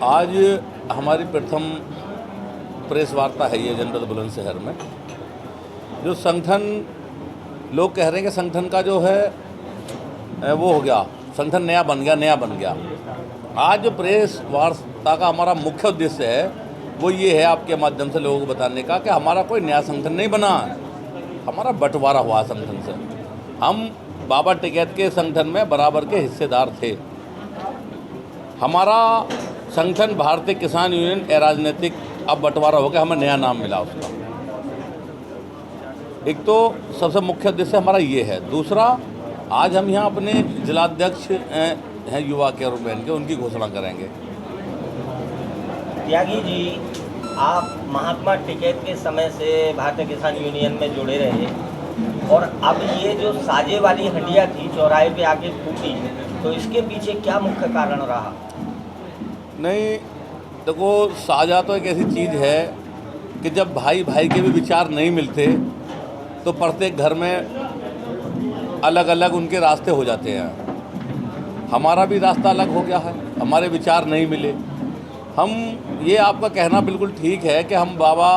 आज हमारी प्रथम प्रेस वार्ता है ये जनपद बुलंदशहर में। जो संगठन लोग कह रहे हैं कि संगठन का जो है वो हो गया, संगठन नया बन गया। आज जो प्रेस वार्ता का हमारा मुख्य उद्देश्य है वो ये है आपके माध्यम से लोगों को बताने का कि हमारा कोई नया संगठन नहीं बना, हमारा बंटवारा हुआ संगठन से। हम बाबा टिकैत के संगठन में बराबर के हिस्सेदार थे। हमारा संगठन भारतीय किसान यूनियन अराजनीतिक अब बंटवारा हो गया, हमें नया नाम मिला उसका। एक तो सबसे मुख्य उद्देश्य हमारा ये है। दूसरा, आज हम यहाँ अपने जिलाध्यक्ष हैं युवा के और बहन के, उनकी घोषणा करेंगे। त्यागी जी, आप महात्मा टिकैत के समय से भारतीय किसान यूनियन में जुड़े रहे और अब ये जो साजे वाली हंडिया थी चौराहे पे आके फूटी, तो इसके पीछे क्या मुख्य कारण रहा? नहीं देखो, साझा तो एक ऐसी चीज़ है कि जब भाई भाई के भी विचार नहीं मिलते तो प्रत्येक घर में अलग अलग उनके रास्ते हो जाते हैं। हमारा भी रास्ता अलग हो गया है, हमारे विचार नहीं मिले। हम ये आपका कहना बिल्कुल ठीक है कि हम बाबा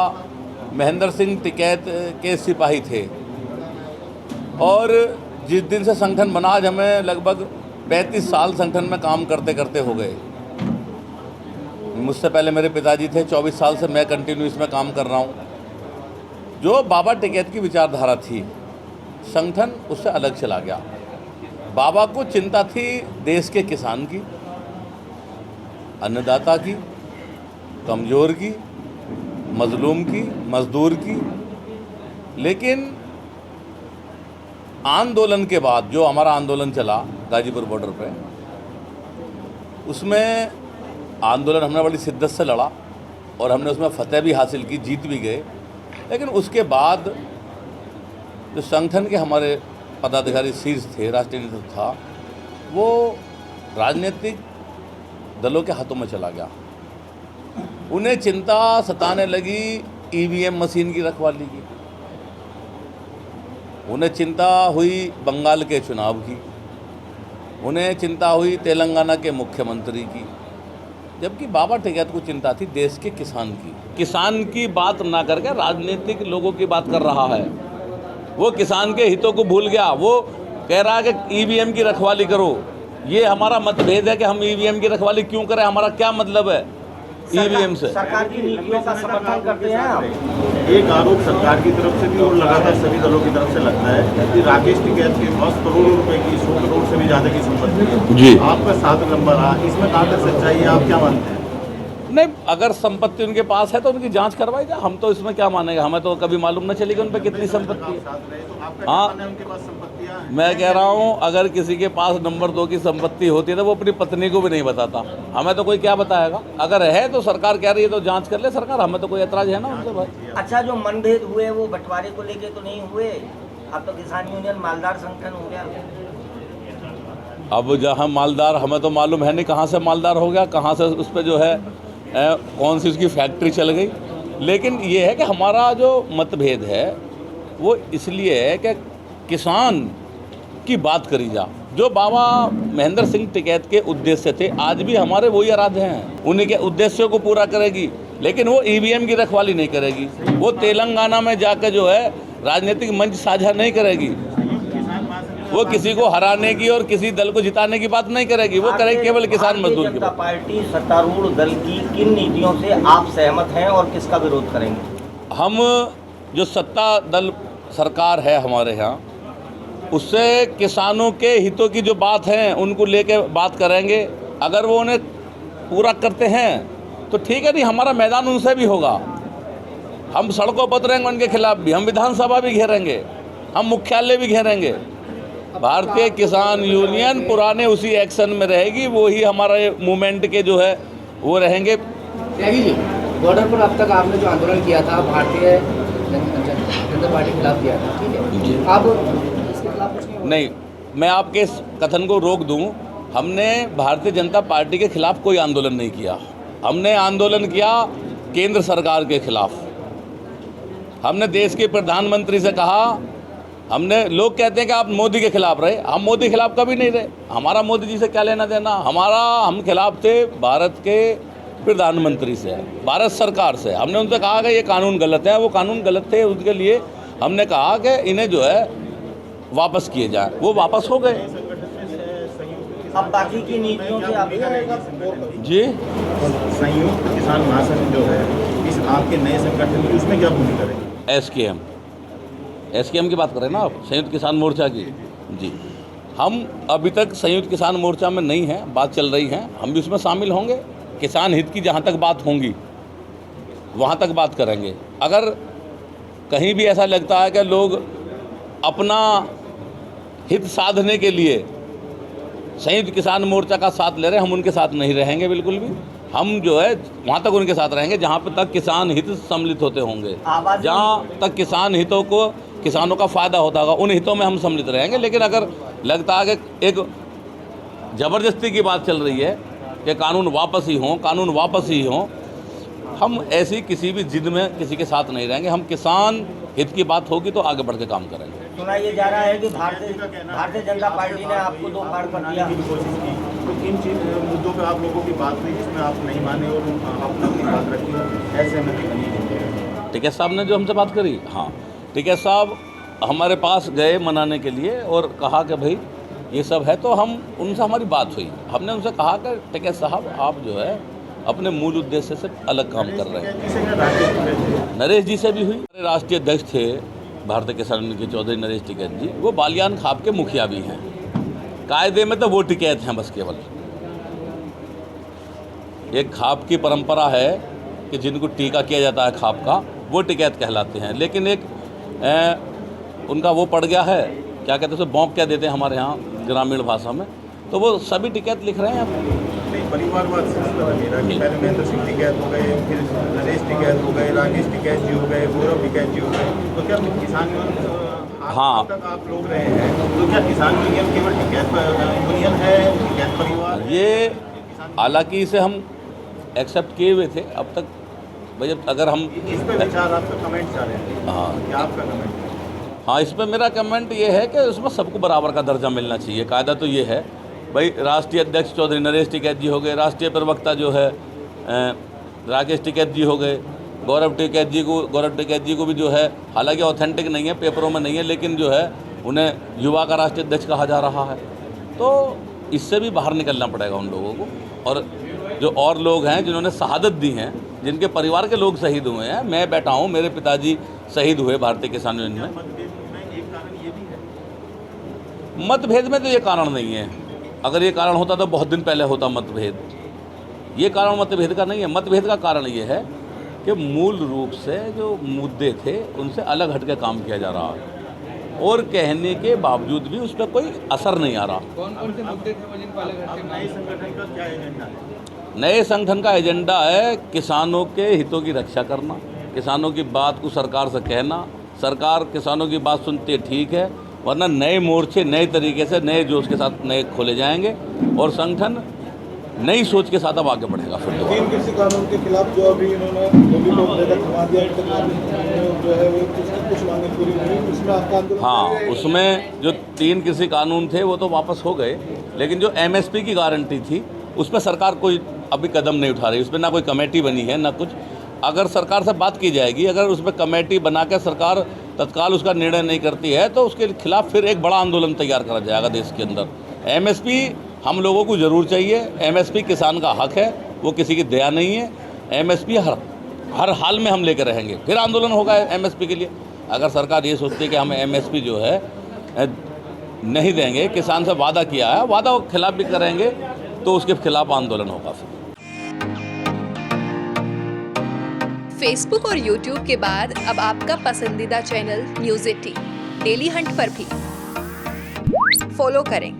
महेंद्र सिंह टिकैत के सिपाही थे और जिस दिन से संगठन बना, आज हमें लगभग 35 साल संगठन में काम करते करते हो गए। मुझसे पहले मेरे पिताजी थे, 24 साल से मैं कंटिन्यू इसमें काम कर रहा हूँ। जो बाबा टिकैत की विचारधारा थी, संगठन उससे अलग चला गया। बाबा को चिंता थी देश के किसान की, अन्नदाता की, कमज़ोर की, मजलूम की, मजदूर की। लेकिन आंदोलन के बाद जो हमारा आंदोलन चला गाजीपुर बॉर्डर पे, उसमें आंदोलन हमने बड़ी शिद्दत से लड़ा और हमने उसमें फतेह भी हासिल की, जीत भी गए। लेकिन उसके बाद जो संगठन के हमारे पदाधिकारी शीर्ष थे, राष्ट्रीय नेतृत्व था, वो राजनीतिक दलों के हाथों में चला गया। उन्हें चिंता सताने लगी ईवीएम मशीन की रखवाली की, उन्हें चिंता हुई बंगाल के चुनाव की, उन्हें चिंता हुई तेलंगाना के मुख्यमंत्री की, जबकि बाबा टिकैत को चिंता थी देश के किसान की। किसान की बात ना करके राजनीतिक लोगों की बात कर रहा है। वो किसान के हितों को भूल गया। वो कह रहा है कि ईवीएम की रखवाली करो। ये हमारा मतभेद है कि हम ईवीएम की रखवाली क्यों करें, हमारा क्या मतलब है ईवीएम से। सरकार की नीतियों का समर्थन करते हैं आप? एक आरोप सरकार की तरफ से भी और लगातार सभी दलों की तरफ से लगता है कि राकेश टिकैत के पास करोड़ों रुपए की, 100 करोड़ से भी ज्यादा की संपत्ति है जी। आपका 7 नंबर रहा, इसमें कहाँ तक सच्चाई है, आप क्या मानते हैं? नहीं, अगर संपत्ति उनके पास है तो उनकी जांच करवाई जाए। हम तो इसमें क्या मानेंगे, हमें तो कभी मालूम न चलेगी उन पर कितनी संपत्ति है। हाँ, मैं कह रहा हूँ अगर किसी के पास नंबर 2 की संपत्ति होती है तो वो अपनी पत्नी को भी नहीं बताता। हमें तो कोई क्या बताएगा। अगर है तो सरकार कह रही है तो जांच कर ले सरकार, हमें तो कोई एतराज है ना उनसे भाई। अच्छा, जो मनभेद हुए वो बंटवारे को लेके तो नहीं हुए? अब तो किसान यूनियन मालदार संगठन हो गया। अब जहाँ मालदार, हमें तो मालूम है नहीं कहाँ से मालदार हो गया, कहाँ से उस पर जो है कौन सी उसकी फैक्ट्री चल गई। लेकिन ये है कि हमारा जो मतभेद है वो इसलिए है कि किसान की बात करी जा। जो बाबा महेंद्र सिंह टिकैत के उद्देश्य थे, आज भी हमारे वही आराध्य हैं, उन्हीं के उद्देश्यों को पूरा करेगी। लेकिन वो ईवीएम की रखवाली नहीं करेगी, वो तेलंगाना में जाकर जो है राजनीतिक मंच साझा नहीं करेगी, वो किसी को हराने की और किसी दल को जिताने की बात नहीं करेगी, वो करेगी केवल किसान मजदूर की बात। पार्टी सत्तारूढ़ दल की किन नीतियों से आप सहमत हैं और किसका विरोध करेंगे? हम जो सत्ता दल सरकार है हमारे यहाँ, उससे किसानों के हितों की जो बात है उनको लेके बात करेंगे। अगर वो उन्हें पूरा करते हैं तो ठीक है, नहीं हमारा मैदान उनसे भी होगा। हम सड़कों पर उतरेंगे उनके खिलाफ भी, हम विधानसभा भी घेरेंगे, हम मुख्यालय भी घेरेंगे। भारतीय किसान यूनियन पुराने उसी एक्शन में रहेगी, वो ही हमारे मूवमेंट के जो है वो रहेंगे। त्यागी जी, बॉर्डर पर अब तक आपने जो आंदोलन किया था भारतीय जनता पार्टी के खिलाफ किया था, ठीक है जी, आप इसके खिलाफ कुछ नहीं, मैं आपके इस कथन को रोक दूं। हमने भारतीय जनता पार्टी के खिलाफ कोई आंदोलन नहीं किया। हमने आंदोलन किया केंद्र सरकार के खिलाफ। हमने देश के प्रधानमंत्री से कहा, हमने, लोग कहते हैं कि आप मोदी के खिलाफ रहे, हम मोदी के खिलाफ कभी नहीं रहे। हमारा मोदी जी से क्या लेना देना। हम खिलाफ थे भारत के प्रधानमंत्री से है, भारत सरकार से। हमने उनसे कहा कि ये कानून गलत है, वो कानून गलत थे, उसके लिए हमने कहा कि इन्हें जो है वापस किए जाए, वो वापस हो गए। अब बाकी की नीतियों से आप जी, संयुक्त किसान महासंघ जो है इस आपके नए संगठन की, उसमें क्या भूमिका रहेगी? एसकेएम की बात करें ना आप, संयुक्त किसान मोर्चा की। जी, हम अभी तक संयुक्त किसान मोर्चा में नहीं हैं, बात चल रही है, हम भी उसमें शामिल होंगे। किसान हित की जहाँ तक बात होंगी वहाँ तक बात करेंगे। अगर कहीं भी ऐसा लगता है कि लोग अपना हित साधने के लिए संयुक्त किसान मोर्चा का साथ ले रहे हैं, हम उनके साथ नहीं रहेंगे बिल्कुल भी। हम जो है वहाँ तक उनके साथ रहेंगे जहाँ पर तक किसान हित सम्मिलित होते होंगे, जहाँ तक किसान हितों को, किसानों का फ़ायदा होता होगा, उन हितों में हम सम्मिलित रहेंगे। लेकिन अगर लगता है कि एक ज़बरदस्ती की बात चल रही है कि कानून वापस ही हों, हम ऐसी किसी भी जिद में किसी के साथ नहीं रहेंगे। हम किसान हित की बात होगी तो आगे बढ़ के काम करेंगे। सुना ये जा रहा है कि भारतीय जनता पार्टी ने आपको दो बार कर दिया की कोशिश की, तो किन मुद्दों पर आप लोगों की बात हुई जिसमें आप नहीं माने और आपने अपनी बात रखी, ऐसे में बनी? टिकैत साहब ने जो हमसे बात करी, हाँ, टिकैत साहब हमारे पास गए मनाने के लिए और कहा कि भाई ये सब है, तो हम उनसे हमारी बात हुई। हमने उनसे कहा कि टिकैत साहब आप जो है अपने मूल उद्देश्य से अलग काम कर रहे हैं। नरेश जी से भी हुई। हमारे राष्ट्रीय अध्यक्ष थे भारतीय किसान यूनियन के चौधरी नरेश टिकैत जी, वो बालियान खाप के मुखिया भी हैं। कायदे में तो वो टिकैत हैं बस केवल। एक खाप की परंपरा है कि जिनको टीका किया जाता है खाप का, वो टिकैत कहलाते हैं। लेकिन एक उनका वो पड़ गया है, क्या कहते हैं उसे, बौंक क्या देते हैं हमारे यहाँ ग्रामीण भाषा में, तो वो सभी टिकैत लिख रहे हैं। नहीं, परिवारवाद सिलसिला मेरा कि पहले महेंद्र सिंह टिकैत हो गए, फिर नरेश टिकैत हो गए, राकेश टिकैत जी हो गए, गौरव टिकैत जी हो गए, तो क्या किसान हाँ, तक आप लोग रहे हैं, तो क्या किसान यूनियन केवल टिकैत यूनियन है, टिकैत परिवार? ये हालांकि इसे हम एक्सेप्ट किए हुए थे अब तक। भाई अगर हम इस पर विचार, आपका कमेंट चाह रहे हैं? हाँ, क्या आपका कमेंट? हाँ, इस पर मेरा कमेंट ये है कि उसमें सबको बराबर का दर्जा मिलना चाहिए। कायदा तो ये है भाई, राष्ट्रीय अध्यक्ष चौधरी नरेश टिकैत जी हो गए, राष्ट्रीय प्रवक्ता जो है राकेश टिकैत जी हो गए, गौरव टिकैत जी को भी जो है, हालांकि ऑथेंटिक नहीं है, पेपरों में नहीं है, लेकिन जो है उन्हें युवा का राष्ट्रीय अध्यक्ष कहा जा रहा है। तो इससे भी बाहर निकलना पड़ेगा उन लोगों को। और जो और लोग हैं जिन्होंने शहादत दी हैं, जिनके परिवार के लोग शहीद हुए हैं, मैं बैठा हूँ, मेरे पिताजी शहीद हुए भारतीय किसान यूनियन में। मतभेद में तो ये कारण नहीं है। अगर ये कारण होता तो बहुत दिन पहले होता मतभेद। ये कारण मतभेद का नहीं है। मतभेद का कारण ये है कि मूल रूप से जो मुद्दे थे उनसे अलग हट के काम किया जा रहा है, और कहने के बावजूद भी उस पर कोई असर नहीं आ रहा। कौन-कौन से मुद्दे थे जिन पर अलग हट के? नए संगठन का क्या एजेंडा है? नए संगठन का एजेंडा है किसानों के हितों की रक्षा करना, किसानों की बात को सरकार से कहना। सरकार किसानों की बात सुनती है, ठीक है, वरना नए मोर्चे नए तरीके से, नए जोश के साथ नए खोले जाएंगे और संगठन नई सोच के साथ अब आगे बढ़ेगा। फिर तीन कृषि कानून के खिलाफ जो अभी इन्होंने थमा दिया, जो है वो कुछ मांगे पूरी हुई, उसमें आपका आंदोलन? हाँ, उसमें जो 3 कृषि कानून थे वो तो वापस हो गए, लेकिन जो MSP की गारंटी थी उस पर सरकार कोई अभी कदम नहीं उठा रही। उस पर ना कोई कमेटी बनी है ना कुछ। अगर सरकार से बात की जाएगी, अगर उस पर कमेटी बना के सरकार तत्काल उसका निर्णय नहीं करती है तो उसके खिलाफ फिर एक बड़ा आंदोलन तैयार करा जाएगा देश के अंदर। MSP हम लोगों को ज़रूर चाहिए। MSP किसान का हक है, वो किसी की दया नहीं है। MSP हर हाल में हम लेकर रहेंगे। फिर आंदोलन होगा MSP के लिए। अगर सरकार ये सोचती है कि हमें MSP जो है नहीं देंगे, किसान से वादा किया है, वादा के खिलाफ भी करेंगे, तो उसके खिलाफ आंदोलन होगा। फिर फेसबुक और यूट्यूब के बाद अब आपका पसंदीदा चैनल न्यूज़ 18 डेली हंट पर भी फॉलो करें